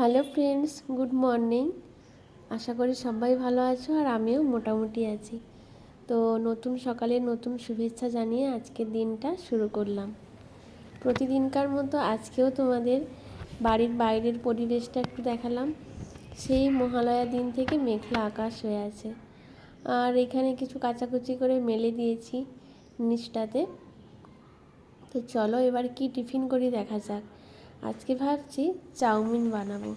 Hello friends, good morning. আশা করি সবাই ভালো আছো আর আমিও মোটামুটি আছি। তো নতুন সকালে নতুন শুভেচ্ছা জানিয়ে আজকের দিনটা শুরু করলাম। প্রতিদিনকার মতো আজকেও তোমাদের বাড়ির বাইরের পরিবেশটা একটু দেখালাম। সেই মহালয়া দিন থেকে মেঘলা আকাশ হয়ে আছে, আর এখানে কিছু কাচাকুচি করে মেলে দিয়েছি নিচটাতে। তো চলো এবার কি টিফিন করি দেখা যাক। আজকে ভাবছি চাউমিন বানাবো,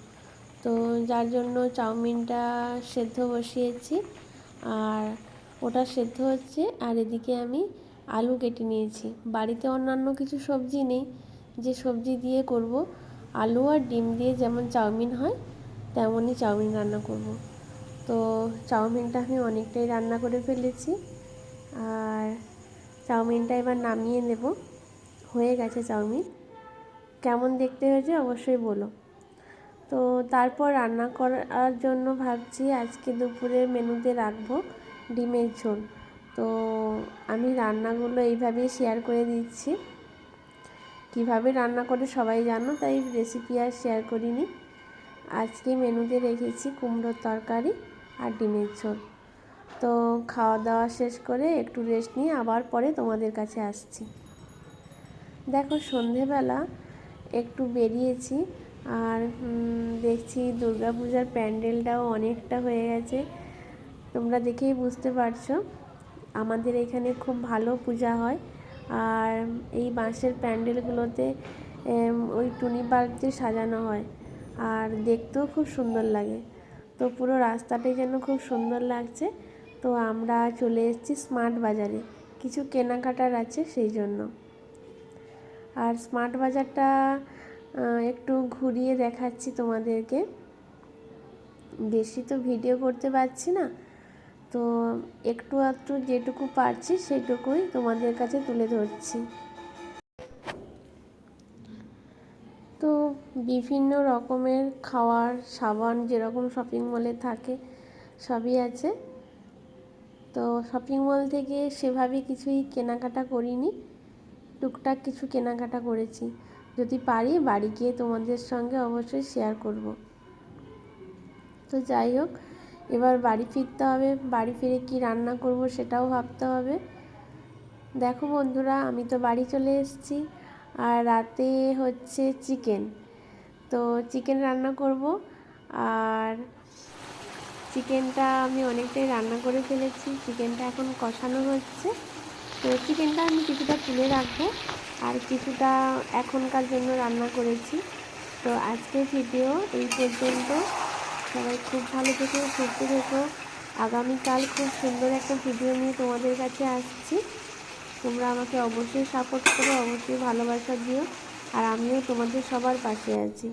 তো যার জন্য চাউমিনটা সেদ্ধ বসিয়েছি, আর ওটা সেদ্ধ হচ্ছে। আর এদিকে আমি আলু কেটে নিয়েছি। বাড়িতে অন্যান্য কিছু সবজি নেই, যে সবজি দিয়ে করব, আলু আর ডিম দিয়ে যেমন চাউমিন হয় তেমনই চাউমিন রান্না করব। তো চাউমিনটা আমি অনেকটাই রান্না করে ফেলেছি, আর চাউমিনটা এবার নামিয়ে নেব। হয়ে গেছে চাউমিন। কেমন দেখতে হয়েছে অবশ্যই বলো। তো তারপর রান্না করার জন্য ভাবছি আজকে দুপুরের মেনুতে রাখবো ডিমের ঝোল। তো আমি রান্নাগুলো এইভাবেই শেয়ার করে দিচ্ছি। কিভাবে রান্না করে সবাই জানো, তাই রেসিপি আর শেয়ার করিনি। আজকে মেনুতে রেখেছি কুমড়োর তরকারি আর ডিমের ঝোল। তো খাওয়া দাওয়া শেষ করে একটু রেস্ট নিয়ে আবার পরে তোমাদের কাছে আসছি। দেখো সন্ধেবেলা একটু বেরিয়েছি, আর দেখছি দুর্গাপূজার প্যান্ডেলটাও অনেকটা হয়ে গেছে। তোমরা দেখেই বুঝতে পারছো আমাদের এখানে খুব ভালো পূজা হয়। আর এই বাঁশের প্যান্ডেলগুলোতে ওই টুনি বাল্ব দিয়ে সাজানো হয়, আর দেখতেও খুব সুন্দর লাগে। তো পুরো রাস্তাটাই যেন খুব সুন্দর লাগছে। তো আমরা চলে এসেছি স্মার্ট বাজারে, কিছু কেনাকাটার আছে সেই জন্য। আর স্মার্ট বাজারটা একটু ঘুরিয়ে দেখাচ্ছি তোমাদেরকে। বেশি তো ভিডিও করতে পারছি না, তো একটু আধটু যেটুকু পারছি সেটুকুই তোমাদের কাছে তুলে ধরছি। তো বিভিন্ন রকমের খাওয়ার সাবান যেরকম শপিং মলে থাকে সবই আছে। তো শপিং মল থেকে সেভাবে কিছুই কেনাকাটা করিনি, টুকটাক কিছু কেনাকাটা করেছি। যদি পারি বাড়ি গিয়ে তোমাদের সঙ্গে অবশ্যই শেয়ার করব। তো যাই হোক, এবার বাড়ি ফিরতে হবে। বাড়ি ফিরে কি রান্না করব সেটাও ভাবতে হবে। দেখো বন্ধুরা, আমি তো বাড়ি চলে এসেছি, আর রাতে হচ্ছে চিকেন। তো চিকেন রান্না করব, আর চিকেনটা আমি অনেকটাই রান্না করে ফেলেছি। চিকেনটা এখন কষানো হচ্ছে। তো চিকেনটা আমি কিছুটা তুলে রাখবো, আর কিছুটা এখনকার জন্য রান্না করেছি। তো আজকের ভিডিও এই পর্যন্ত। সবাই খুব ভালো থেকো, সুস্থ থেকো। আগামীকাল খুব সুন্দর একটা ভিডিও নিয়ে তোমাদের কাছে আসছি। তোমরা আমাকে অবশ্যই সাপোর্ট করো, অবশ্যই ভালোবাসা দিও, আর আমিও তোমাদের সবার পাশে আছি।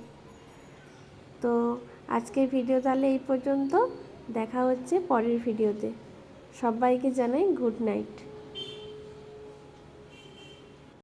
তো আজকের ভিডিও তাহলে এই পর্যন্ত। দেখা হচ্ছে পরের ভিডিওতে। সবাইকে জানাই গুড নাইট।